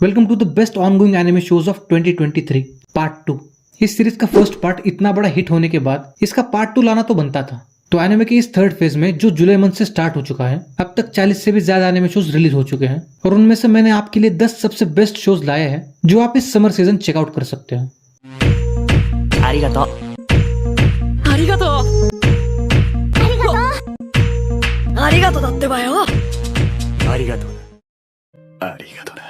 Welcome to the best ongoing anime shows of 2023 part 2। इस series का first part इतना बड़ा हिट होने के बाद इसका पार्ट 2 लाना तो बनता था। तो एनिमे के इस थर्ड फेज में जो जुलाई मंथ से स्टार्ट हो चुका है, अब तक 40 से भी ज्यादा एनिमे शोज रिलीज हो चुके हैं और उनमें से मैंने आपके लिए 10 सबसे बेस्ट शोज लाए हैं जो आप इस समर सीजन चेकआउट कर सकते हो। आरिगातो आरिगातो आरिगातो दत्ते बायो आरिगातो आरिगातो ना।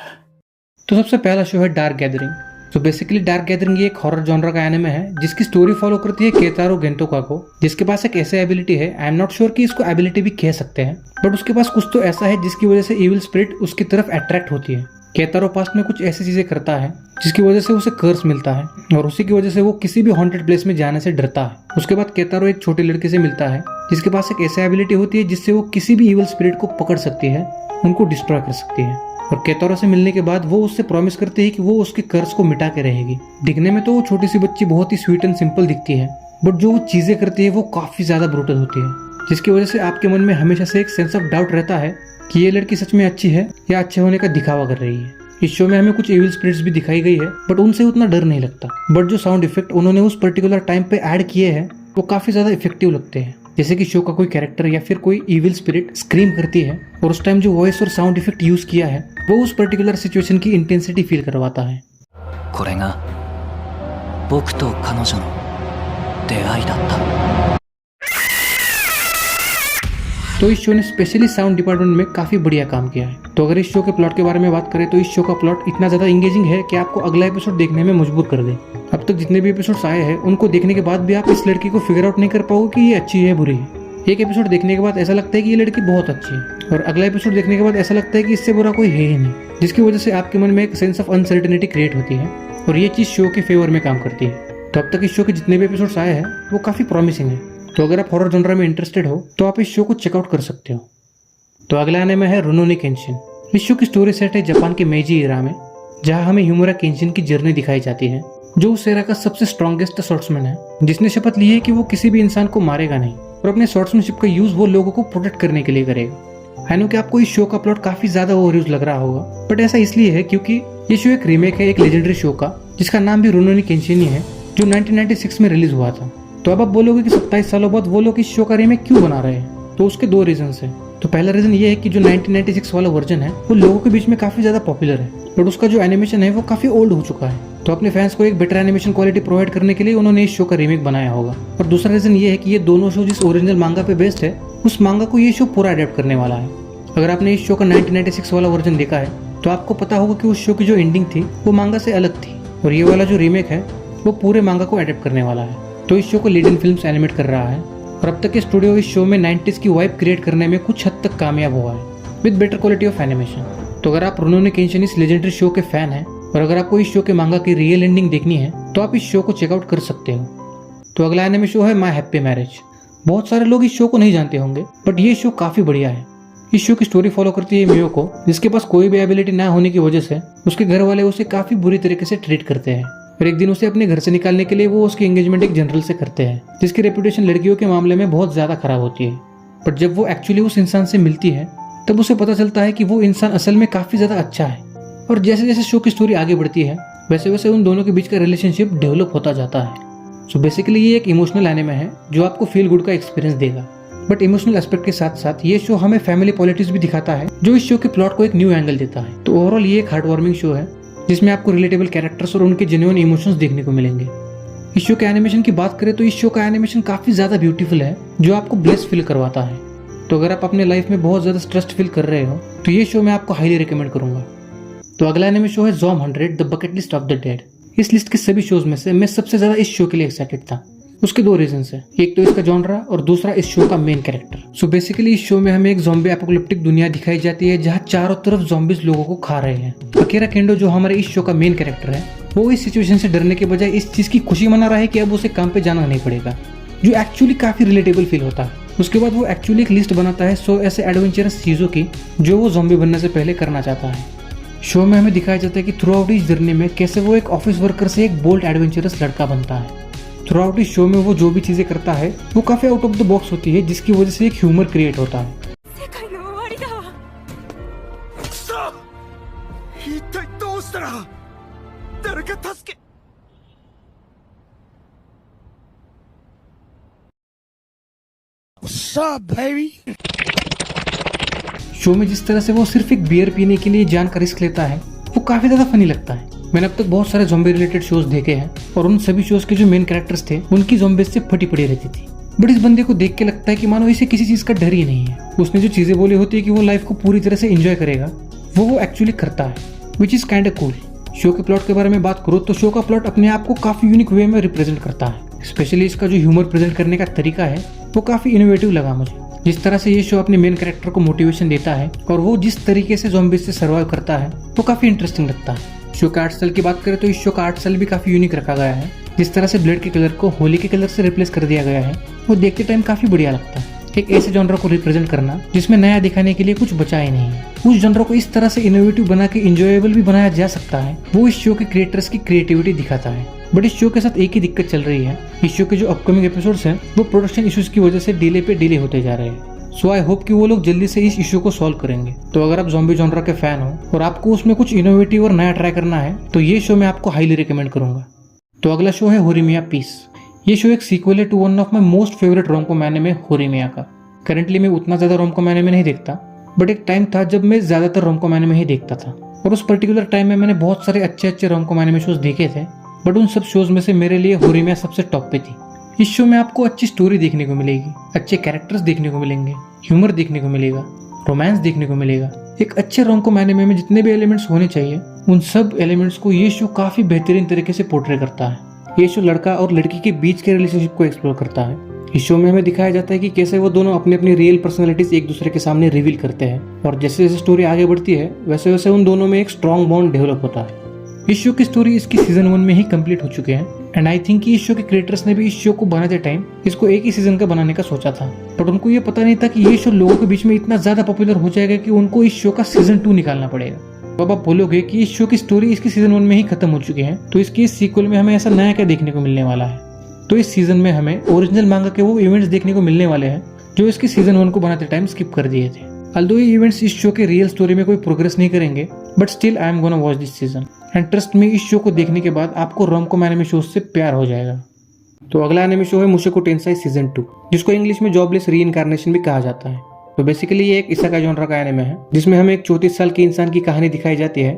तो सबसे पहला शो है डार्क गैदरिंग। तो बेसिकली डार्क गैदरिंग ये एक हॉरर जॉनर का एनिमे है जिसकी स्टोरी फॉलो करती है केतारो गेंतोका को, जिसके पास एक ऐसे एबिलिटी है, आई एम नॉट श्योर कि इसको एबिलिटी भी कह सकते हैं, बट उसके पास कुछ तो ऐसा है जिसकी वजह से इविल स्पिरिट उसकी तरफ अट्रैक्ट होती है। केतारो पास्ट में कुछ ऐसी चीजें करता है जिसकी वजह से उसे कर्स मिलता है और उसी की वजह से वो किसी भी हॉन्टेड प्लेस में जाने से डरता है। उसके बाद केतारो एक छोटी लड़की से मिलता है जिसके पास एक ऐसी एबिलिटी होती है जिससे वो किसी भी इविल स्पिरिट को पकड़ सकती है, उनको डिस्ट्रॉय कर सकती है। और केतारो से मिलने के बाद वो उससे प्रॉमिस करती है कि वो उसके कर्ज को मिटा के रहेगी। दिखने में तो वो छोटी सी बच्ची बहुत ही स्वीट एंड सिंपल दिखती है, बट जो वो चीजें करती है वो काफी ज्यादा ब्रूटल होती है, जिसकी वजह से आपके मन में हमेशा से एक सेंस ऑफ डाउट रहता है कि ये लड़की सच में अच्छी है या अच्छे होने का दिखावा कर रही है। इस शो में हमें कुछ इविल स्पिरिट्स भी दिखाई गई है, बट उनसे उतना डर नहीं लगता। बट जो साउंड इफेक्ट उन्होंने उस पर्टिकुलर टाइम पे ऐड किए हैं वो काफी ज्यादा इफेक्टिव लगते हैं। जैसे कि शो का कोई कैरेक्टर या फिर कोई इविल स्पिरिट स्क्रीम करती है और उस टाइम जो वॉइस और साउंड इफेक्ट यूज किया है वो उस पर्टिकुलर सिचुएशन की इंटेंसिटी फील करवाता है। これが僕と彼女の出会いだった。 तो इस शो ने स्पेशली साउंड डिपार्टमेंट में काफी बढ़िया काम किया है। तो अगर इस शो के प्लॉट के बारे में बात करें तो इस शो का प्लॉट इतना ज्यादा इंगेजिंग है कि आपको अगला एपिसोड देखने में मजबूर कर दे। अब तक जितने भी एपिसोड्स आए हैं उनको देखने के बाद भी आप इस लड़की को फिगर आउट नहीं कर पाओगे कि ये अच्छी है बुरी है। एक एपिसोड देखने के बाद ऐसा लगता है कि ये लड़की बहुत अच्छी है और अगला एपिसोड देखने के बाद ऐसा लगता है कि इससे बुरा कोई है ही नहीं, जिसकी वजह से आपके मन में एक सेंस ऑफ अनसर्टेनिटी क्रिएट होती है और ये चीज शो के फेवर में काम करती है। तो अब तक इस शो के जितने भी एपिसोड्स आए हैं वो काफी प्रॉमिसिंग है। तो अगर आप हॉरर जॉनर में इंटरेस्टेड हो तो आप इस शो को चेकआउट कर सकते हो। तो अगला एनिमे है रुरोuni केंशिन। इस शो की स्टोरी सेट है जापान के मेजी एरा में, जहां हमें ह्यूमुरा केंशिन की जर्नी दिखाई जाती है, जो उस एरा का सबसे स्ट्रॉन्गेस्ट स्वॉर्ड्समैन है, जिसने शपथ ली है कि वो किसी भी इंसान को मारेगा नहीं और अपने स्वॉर्ड्समैनशिप का यूज वो लोगों को प्रोटेक्ट करने के लिए करेगा। आई नो कि आपको इस शो का प्लॉट काफी ज्यादा ओवरयूज लग रहा होगा, बट ऐसा इसलिए है क्योंकि ये शो एक रीमेक है एक लेजेंडरी शो का जिसका नाम भी रुरोuni केंशिन ही है, जो 1996 में रिलीज हुआ था। तो अब आप बोलोगे कि 27 सालों बाद वो लोग इस शो का रीमेक क्यों बना रहे हैं? तो उसके दो रीजन है। तो पहला रीजन ये है कि जो 1996 वाला वर्जन है वो लोगों के बीच में काफी ज्यादा पॉपुलर है, बट उसका जो एनिमेशन है वो काफी ओल्ड हो चुका है। तो अपने फैंस को एक बेटर एनिमेशन क्वालिटी प्रोवाइड करने के लिए उन्होंने इस शो का रीमेक बनाया होगा। और दूसरा रीजन ये है कि ये दोनों शो जिस ओरिजिनल मांगा पे बेस्ड है उस मांगा को ये शो पूरा अडेप्ट करने वाला है। अगर आपने इस शो का 1996 वाला वर्जन देखा है तो आपको पता होगा कि उस शो की जो एंडिंग थी वो मांगा से अलग थी और ये वाला जो रीमेक है वो पूरे मांगा को अडेप्ट करने वाला है। तो इस शो को लीडिंग फिल्म्स एनिमेट कर रहा है और अब तक के स्टूडियो इस शो में 90s की वाइब क्रिएट करने में कुछ हद तक कामयाब हुआ है with better quality of animation. तो अगर आप रुरोuni केंशिन इस लेजेंडरी शो के फैन हैं और अगर आपको इस शो के मांगा की रियल एंडिंग देखनी है तो आप इस शो को चेकआउट कर सकते हो। तो अगला एनिमे शो है माय हैप्पी मैरिज। बहुत सारे लोग इस शो को नहीं जानते होंगे, बट ये शो काफी बढ़िया है। इस शो की स्टोरी फॉलो करती है मियो को, जिसके पास कोई भी एबिलिटी ना होने की वजह से उसके घर वाले उसे काफी बुरी तरीके से ट्रीट करते हैं और एक दिन उसे अपने घर से निकालने के लिए वो उसकी एंगेजमेंट एक जनरल से करते हैं, जिसकी रेपुटेशन लड़कियों के मामले में बहुत ज्यादा खराब होती है। बट जब वो एक्चुअली उस इंसान से मिलती है तब उसे पता चलता है कि वो इंसान असल में काफी ज्यादा अच्छा है। और जैसे जैसे शो की स्टोरी आगे बढ़ती है वैसे वैसे उन दोनों के बीच का रिलेशनशिप डेवलप होता जाता है। सो बेसिकली ये एक इमोशनल एनिमे है जो आपको फील गुड का एक्सपीरियंस देगा, बट इमोशनल एस्पेक्ट के साथ साथ ये शो हमें फैमिली पॉलिटिक्स भी दिखाता है जो इस शो के प्लॉट को एक न्यू एंगल देता है। तो ओवरऑल ये एक हार्ट वार्मिंग शो है जिसमें आपको रिलेटेबल कैरेक्टर्स और उनके जेन्युइन इमोशंस देखने को मिलेंगे। इस शो के एनिमेशन की बात करें तो इस शो का एनिमेशन काफी ज्यादा ब्यूटीफुल है जो आपको ब्लेस फील करवाता है। तो अगर आप अपने लाइफ में बहुत ज्यादा स्ट्रेस्ड फील कर रहे हो तो ये शो मैं आपको हाईली रिकमेंड करूंगा। तो अगला एनिमे शो है ज़ॉम 100 the bucket list of the dead. इस लिस्ट के सभी शोज में से मैं सबसे ज्यादा इस शो के लिए एक्साइटेड था। उसके दो रीजन है, एक तो इसका जॉनरा और दूसरा इस शो का मेन कैरेक्टर। सो बेसिकली इस शो में हमें एक ज़ॉम्बी एपोकलिप्टिक दुनिया दिखाई जाती है जहाँ चारों तरफ ज़ॉम्बीज लोगों को खा रहे हैं। अकीरा केंडो जो हमारे इस शो का मेन कैरेक्टर है वो इस सिचुएशन से डरने के बजाय इस चीज की खुशी मना रहा है कि अब उसे काम पे जाना नहीं पड़ेगा, जो एक्चुअली काफी रिलेटेबल फील होता है। उसके बाद वो एक्चुअली एक लिस्ट बनाता है 100 ऐसे एडवेंचरस चीजों की जो वो ज़ॉम्बी बनने से पहले करना चाहता है। शो में हमें दिखाया जाता है कि थ्रू आउट इस जर्नी में कैसे वो एक ऑफिस वर्कर से एक बोल्ड एडवेंचरस लड़का बनता है। थ्रू आउट इस शो में वो जो भी चीजें करता है वो काफी आउट ऑफ द बॉक्स होती है, जिसकी वजह से एक ह्यूमर क्रिएट होता है। したら誰か助け。What's up, baby? शो में जिस तरह से वो सिर्फ एक बियर पीने के लिए जान का रिस्क लेता है वो काफी ज्यादा फनी लगता है। मैंने अब तक बहुत सारे ज़ॉम्बी रिलेटेड शोज देखे हैं और उन सभी शोज के जो मेन कैरेक्टर्स थे उनकी ज़ॉम्बीज से फटी पड़ी रहती थी, बट इस बंदे को देख के लगता है कि मानो इसे किसी चीज का डर ही नहीं है। उसने जो चीजें बोली होती है कि वो लाइफ को पूरी तरह से एंजॉय करेगा वो एक्चुअली करता है, which is kind of cool. Show के प्लॉट के बारे में बात करो तो शो का प्लॉट अपने आप को काफी यूनिक वे में रिप्रेजेंट करता है। स्पेशली इसका जो ह्यूमर प्रेजेंट करने का तरीका है वो काफी इनोवेटिव लगा मुझे। जिस तरह से ये शो अपने मेन कैरेक्टर को मोटिवेशन देता है और वो जिस तरीके से ज़ॉम्बीज से सर्वाइव करता है वो काफी इंटरेस्टिंग लगता है। शो का आर्ट स्टाइल की बात करें तो इस शो का आर्ट स्टाइल भी काफी यूनिक रखा गया है। जिस तरह से ब्लेड के कलर को होली के कलर से रिप्लेस कर दिया गया है वो देखते टाइम काफी बढ़िया लगता है। एक ऐसे जॉनर को रिप्रेजेंट करना जिसमें नया दिखाने के लिए कुछ बचा ही नहीं है, उस जॉनर को इस तरह से इनोवेटिव बना के इंजॉयबल भी बनाया जा सकता है, वो इस शो के क्रिएटर्स की क्रिएटिविटी दिखाता है। बट इस शो के साथ एक ही दिक्कत चल रही है, इस शो के जो अपकमिंग एपिसोड्स हैं वो प्रोडक्शन इश्यूज की वजह से डिले पे डिले होते जा रहे हैं। सो आई होप कि वो लोग जल्दी से इस इशू को सॉल्व करेंगे। तो अगर आप ज़ॉम्बी जॉनर के फैन हो और आपको उसमें कुछ इनोवेटिव और नया ट्राई करना है तो ये शो मैं आपको हाईली रिकमेंड करूंगा। तो अगला शो है होरीमिया पीस। ये शो एक सीक्वल है to one of my most favourite romcom anime Horimiya का। करंटली मैं उतना ज्यादा रोमकॉम एनिमे नहीं देखता, बट एक टाइम था जब मैं ज्यादातर रोमकॉम एनिमे ही देखता था और उस पर्टिकुलर टाइम में मैंने बहुत सारे अच्छे रोमकॉम एनिमे शोज देखे थे, बट उन सब शोज में से मेरे लिए होरीमिया सबसे टॉप पे थी। इस शो में आपको अच्छी स्टोरी देखने को मिलेगी, अच्छे कैरेक्टर्स देखने को मिलेंगे, ह्यूमर देखने को मिलेगा, रोमांस देखने को मिलेगा। एक अच्छे रोमकॉम एनिमे में जितने भी एलिमेंट्स होने चाहिए उन सब एलिमेंट्स को ये शो काफी बेहतरीन तरीके से पोर्ट्रे करता है। ये शो लड़का और लड़की के बीच के रिलेशनशिप को एक्सप्लोर करता है। इस शो में हमें दिखाया जाता है कि कैसे वो दोनों अपनी अपनी रियल पर्सनैलिटीज एक दूसरे के सामने रिवील करते हैं और जैसे जैसे स्टोरी आगे बढ़ती है वैसे वैसे उन दोनों में एक स्ट्रॉन्ग बॉन्ड डेवलप होता है। इस शो की स्टोरी इसकी सीजन 1 में ही कंप्लीट हो चुके हैं एंड आई थिंक इस शो के क्रिएटर्स ने भी इस शो को बनाते टाइम इसको एक ही सीजन का बनाने का सोचा था, बट उनको ये पता नहीं था कि ये शो लोगों के बीच में इतना ज्यादा पॉपुलर हो जाएगा कि उनको इस शो का सीजन 2 निकालना पड़ेगा। अब आप बोलोगे कि इस शो की स्टोरी इसकी सीजन 1 में ही खत्म हो चुकी है तो इसकी इस सीक्वल में हमें ऐसा नया क्या देखने को मिलने वाला है। तो इस सीजन में हमें ओरिजिनल मांगा के वो इवेंट्स देखने को मिलने वाले हैं जो इसकी सीजन 1 को बनाते टाइम स्किप कर दिए थे। अल्दो ये इवेंट्स इस शो के रियल स्टोरी में कोई प्रोग्रेस नहीं करेंगे, but still I am gonna watch this season and trust me, इस शो को देखने के बाद आपको रोमकॉम एनिमे शो से प्यार हो जाएगा। तो अगला एनिमे शो है मुशोको टेंसाई सीजन 2, जिसको इंग्लिश में जॉबलेस रीइंकार्नेशन भी कहा जाता है। तो बेसिकली ये एक इसेकाई जॉनर का एनिमे है जिसमें हमें एक 34 साल के इंसान की कहानी दिखाई जाती है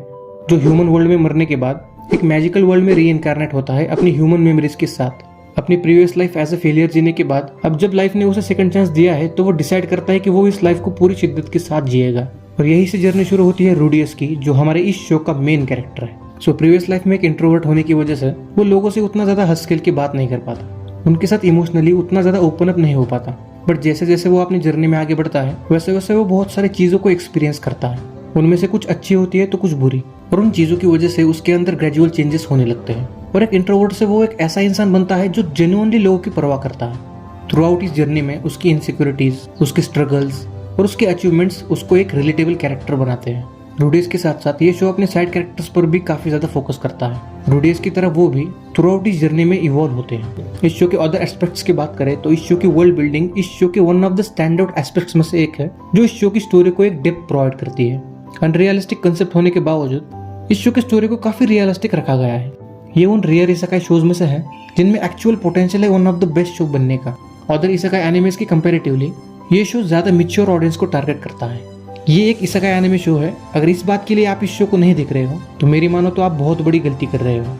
जो ह्यूमन वर्ल्ड में मरने के बाद एक मैजिकल वर्ल्ड में रीइंकार्नेट होता है अपनी ह्यूमन मेमोरीज के साथ। अपनी previous life as a failure जीने के बाद अब जब लाइफ ने उसे सेकंड चांस दिया है तो वो डिसाइड करता है कि वो इस लाइफ को पूरी शिद्दत के साथ जिएगा और यही से जर्नी शुरू होती है रूडियस की, जो हमारे इस शो का मेन कैरेक्टर है। सो प्रीवियस लाइफ में एक इंट्रोवर्ट होने की वजह से वो लोगों से उतना ज्यादा हंस खेल के बात नहीं कर पाता, उनके साथ इमोशनली उतना ज्यादा ओपन अप नहीं हो पाता, बट जैसे जैसे वो अपनी जर्नी में आगे बढ़ता है वैसे वैसे वो बहुत सारी चीजों को एक्सपीरियंस करता है। उनमें से कुछ अच्छी होती है तो कुछ बुरी, और उन चीजों की वजह से उसके अंदर ग्रेजुअल चेंजेस होने लगते हैं और एक इंट्रोवर्ट से वो एक ऐसा इंसान बनता है जो जेन्युइनली लोगों की परवाह करता है। थ्रू आउट इस जर्नी में उसकी इनसिक्योरिटीज, उसके स्ट्रगल्स और उसके अचीवमेंट्स उसको एक रिलेटेबल कैरेक्टर बनाते हैं। रूडीज के साथ साथ ये शो अपने साइड कैरेक्टर्स पर भी काफी ज्यादा फोकस करता है। रूडीज की तरह वो भी थ्रू आउट इस जर्नी में इवॉल्व होते हैं। इस शो के अदर एस्पेक्ट्स की बात करें तो इस शो की वर्ल्ड बिल्डिंग इस शो के one of the stand out aspects में से एक है जो इस शो की स्टोरी को एक डेप्थ प्रोवाइड करती है। अनरियलिस्टिक कंसेप्ट होने के बावजूद इस शो की स्टोरी को काफी रियलिस्टिक रखा गया है। ये उन रेयर इसेकाई शोज में से है जिनमें एक्चुअल पोटेंशियल है one of the best show बनने का। अदर इसेकाई एनिमेस की कंपैरेटिवली ये शो ज्यादा मैच्योर ऑडियंस को टारगेट करता है। ये एक इसेकाई एनिमे शो है। अगर इस बात के लिए आप इस शो को नहीं देख रहे हो तो मेरी मानो तो आप बहुत बड़ी गलती कर रहे हो।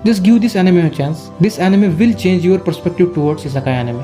Just give this anime a chance, this anime will change your perspective towards isekai anime.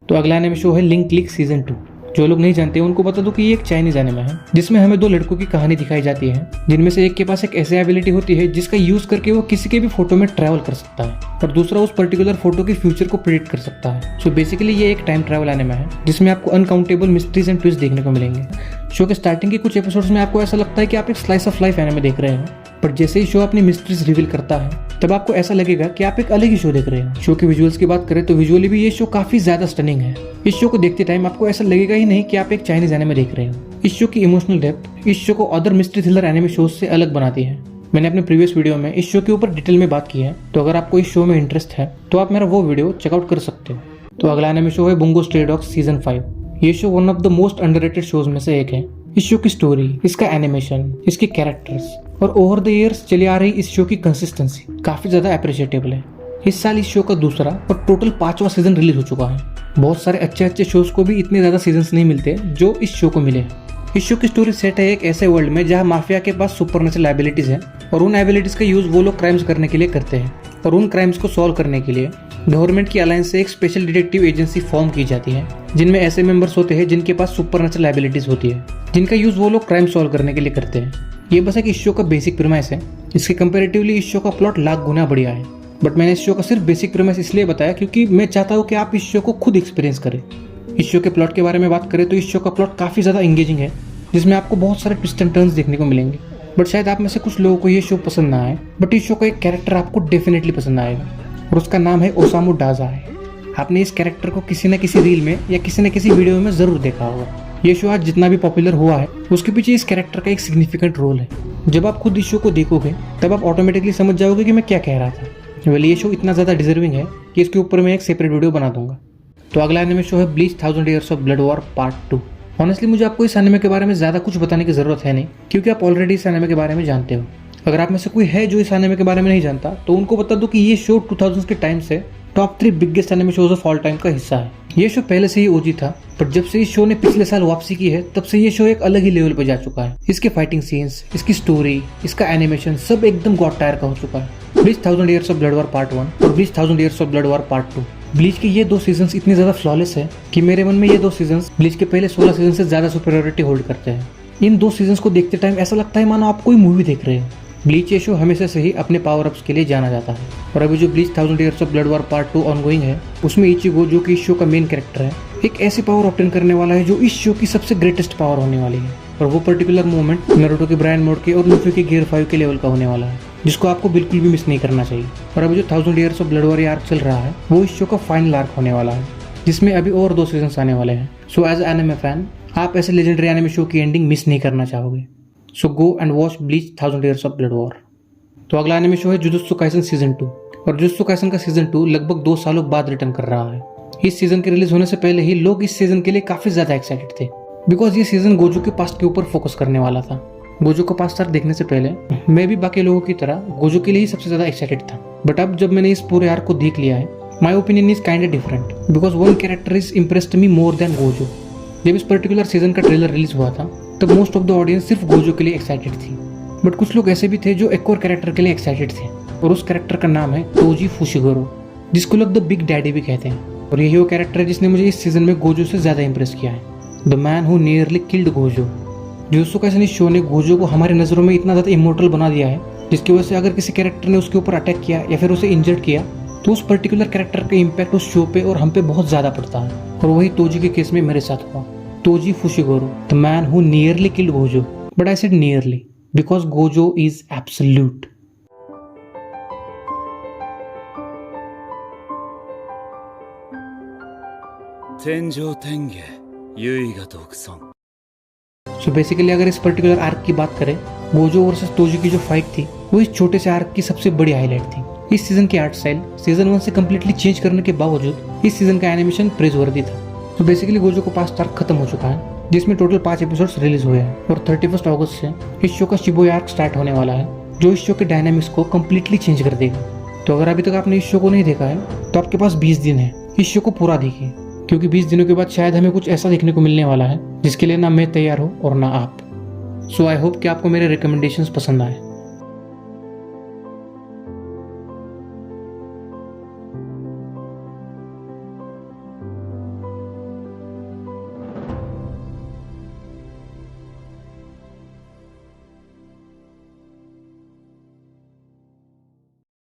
तो अगला एनिमे शो है लिंक क्लिक सीजन 2। जो लोग नहीं जानते उनको बता दो कि ये एक चाइनीज एनिमे है जिसमें हमें दो लड़कों की कहानी दिखाई जाती है जिनमें से एक के पास एक ऐसी एबिलिटी होती है जिसका यूज करके वो किसी के भी फोटो में ट्रैवल कर सकता है और दूसरा उस पर्टिकुलर फोटो के फ्यूचर को प्रेडिक्ट कर सकता है। सो बेसिकली ये एक टाइम ट्रैवल एनिमे है जिसमें आपको अनकाउंटेबल मिस्ट्रीज एंड ट्विस्ट देखने को मिलेंगे। शो के स्टार्टिंग के कुछ एपिसोड्स में आपको ऐसा लगता है कि आप एक स्लाइस ऑफ लाइफ एनिमे देख रहे हैं, पर जैसे ही शो अपनी मिस्ट्रीज रिवील करता है तब आपको ऐसा लगेगा कि आप एक अलग ही शो देख रहे हो। शो के विजुअल्स की बात करें तो विजुअली भी ये शो काफी ज्यादा स्टनिंग है। इस शो को देखते टाइम आपको ऐसा लगेगा ही नहीं कि आप एक चाइनीज एनिमे देख रहे हो। इस शो की इमोशनल डेप्थ इस शो को other mystery thriller anime shows से अलग बनाती है। मैंने अपने प्रीवियस वीडियो में इस शो के ऊपर डिटेल में बात की है, तो अगर आपको इस शो में इंटरेस्ट है तो आप मेरा वो वीडियो चेकआउट कर सकते हो। तो अगला एनिमे शो है बुंगो स्ट्रे डॉग्स सीजन 5। ये show one of the most underrated shows में से एक है। इस शो की स्टोरी, इसका एनिमेशन, इसके कैरेक्टर्स और ओवर द ईयर्स चली आ रही इस शो की कंसिस्टेंसी काफी ज्यादा अप्रिशिएटेबल है। इस साल इस शो का दूसरा और टोटल 5वां सीजन रिलीज हो चुका है। बहुत सारे अच्छे शोज को भी इतने ज्यादा सीजन्स नहीं मिलते जो इस शो को मिले। इस शो की स्टोरी सेट है एक ऐसे वर्ल्ड में जहां माफिया के पास सुपरनेचुरल एबिलिटीज है और उन एबिलिटीज का यूज वो लोग क्राइम्स करने के लिए करते हैं और उन क्राइम्स को सॉल्व करने के लिए गवर्नमेंट की अलायंस से एक स्पेशल डिटेक्टिव एजेंसी फॉर्म की जाती है जिनमें ऐसे मेंबर्स होते हैं जिनके पास सुपरनेचुरल एबिलिटीज होती है जिनका यूज वो लोग क्राइम सॉल्व करने के लिए करते हैं। ये बस एक इस शो का बेसिक प्रीमाइस है। इसके कंपैरेटिवली इस शो का प्लॉट लाख गुना बढ़िया है, बट मैंने इस शो का सिर्फ बेसिक प्रीमाइस इसलिए बताया क्योंकि मैं चाहता हूँ कि आप इस शो को खुद एक्सपीरियंस करें। इस शो के प्लॉट के बारे में बात करें तो इस शो का प्लॉट काफी ज्यादा एंगेजिंग है जिसमें आपको बहुत सारे ट्विस्ट एंड टर्न्स देखने को मिलेंगे। बट शायद आप में से कुछ लोगों को ये शो पसंद ना आए, बट इस शो का एक कैरेक्टर आपको डेफिनेटली पसंद आएगा और उसका नाम है ओसामू डाजा है। आपने इस कैरेक्टर को किसी न किसी रील में या किसी न किसी वीडियो में जरूर देखा होगा। ये शो आज जितना भी पॉपुलर हुआ है उसके पीछे इस कैरेक्टर का एक सिग्निफिकेंट रोल है। जब आप खुद इस शो को देखोगे तब आप ऑटोमेटिकली समझ जाओगे कि मैं क्या कह रहा था। वेल ये शो इतना ज़्यादा डिजर्विंग है कि इसके ऊपर मैं एक सेपरेट वीडियो बना दूंगा। तो अगला एनिमे शो है bleach 1000 Years of Blood War part 2। Honestly मुझे आपको इस एनिमे के बारे में ज़्यादा कुछ बताने की ज़रूरत है नहीं क्योंकि आप ऑलरेडी इस एनिमे के बारे में जानते हो। अगर आप में से कोई है जो इस एनिमे के बारे में नहीं जानता तो उनको बता दो कि ये शो 2000s के टाइम से top 3 biggest anime shows of all time का हिस्सा है। ये शो पहले से ही ओजी था, पर जब से इस शो ने पिछले साल वापसी की है तब से ये शो एक अलग ही लेवल पर जा चुका है। इसके फाइटिंग सीन्स, इसकी स्टोरी, इसका एनिमेशन सब एकदम गॉड टायर का हो चुका है। Bleach 1000 Years of Blood War part 1 और bleach 1000 Years of Blood War part 2। Bleach के ये 2 सीजन्स इतने ज्यादा फ्लॉलेस है कि मेरे मन में ये 2 सीजन्स ब्लीच के पहले 16 सीजन से ज्यादा सुपीरियरिटी होल्ड करते हैं। इन 2 सीजन्स को देखते टाइम ऐसा लगता है मानो आप कोई मूवी देख रहे हो। ब्लीच ये शो हमेशा से ही अपने पावर अप्स के लिए जाना जाता है और अभी जो bleach 1000 Years of Blood War part 2 ongoing है उसमें इचिगो जो कि इस शो का मेन कैरेक्टर है एक ऐसी पावर ऑब्टेन करने वाला है जो इस शो की सबसे ग्रेटेस्ट पावर होने वाली है और वो पर्टिकुलर मोमेंट नारुतो के ब्रायन मोड के और लूफी के गियर 5 के लेवल का होने वाला है जिसको आपको बिल्कुल भी मिस नहीं करना चाहिए। और अभी जो 1000 Years of Blood War arc चल रहा है वो इस शो का फाइनल आर्क होने वाला है जिसमें अभी और 2 सीजन आने वाले हैं। सो एज एनिमे फैन आप ऐसे लेजेंडरी एनिमे शो की एंडिंग मिस नहीं करना चाहोगे। So go and watch Bleach 1000 Years of Blood War। तो अगला एनिमे शो है जुजुत्सु काइसन सीजन 2 और जुजुत्सु काइसन का सीजन 2 लगभग 2 सालों बाद रिटर्न कर रहा है। इस सीजन के रिलीज होने से पहले ही लोग इस सीजन के लिए काफी ज्यादा एक्साइटेड थे बिकॉज ये सीजन गोजो के पास्ट के ऊपर फोकस करने वाला था। गोजो का पास्ट आर्क देखने से पहले मैं भी बाकी लोगों की तरह गोजो के लिए ही सबसे ज्यादा एक्साइटेड था, बट अब जब मैंने इस पूरे आर्क को देख लिया है my opinion is kind different because one character is impressed me more than Gojo. जब इस पर्टिकुलर सीजन का ट्रेलर रिलीज हुआ था तब मोस्ट ऑफ द ऑडियंस सिर्फ गोजो के लिए एक्साइटेड थी, बट कुछ लोग ऐसे भी थे जो एक और कैरेक्टर के लिए एक्साइटेड थे और उस कैरेक्टर का नाम है तोजी फुशिगोरो जिसको लोग द बिग डैडी भी कहते हैं। और यही वो कैरेक्टर है जिसने मुझे इस सीजन में गोजो से ज्यादा इंप्रेस किया है, the man who nearly killed Gojo. Jujutsu Kaisen इस शो ने गोजो को हमारी नजरों में इतना ज्यादा इमोर्टल बना दिया है जिसकी वजह से अगर किसी कैरेक्टर ने उसके ऊपर अटैक किया या फिर उसे इंजर्ड किया तो उस पर्टिकुलर कैरेक्टर का इम्पैक्ट उस शो पे और हम पे बहुत ज्यादा पड़ता है। और वही तोजी के केस में मेरे साथ हुआ। Toji Fushiguro the man who nearly killed Gojo, but I said nearly because Gojo is absolute. So basically अगर इस पर्टिकुलर आर्क की बात करें गोजो वर्सेस तोजी की जो फाइट थी वो इस छोटे से आर्क की सबसे बड़ी हाईलाइट थी। इस सीजन की आर्ट स्टाइल सीजन 1 से कम्प्लीटली चेंज करने के बावजूद इस सीजन का एनिमेशन प्रेजवर्दी था। तो बेसिकली गोजो को पास्ट आर्क खत्म हो चुका है जिसमें टोटल 5 एपिसोड्स रिलीज हुए हैं और 31 अगस्त से इस शो का शिबुया आर्क स्टार्ट होने वाला है जो इस शो के डायनामिक्स को कम्प्लीटली चेंज कर देगा। तो अगर अभी तक आपने इस शो को नहीं देखा है तो आपके पास 20 दिन है, इस शो को पूरा देखिए क्योंकि 20 दिनों के बाद शायद हमें कुछ ऐसा देखने को मिलने वाला है जिसके लिए ना मैं तैयार हूँ और ना आप। सो आई होप कि आपको मेरे रिकमेंडेशंस पसंद आए।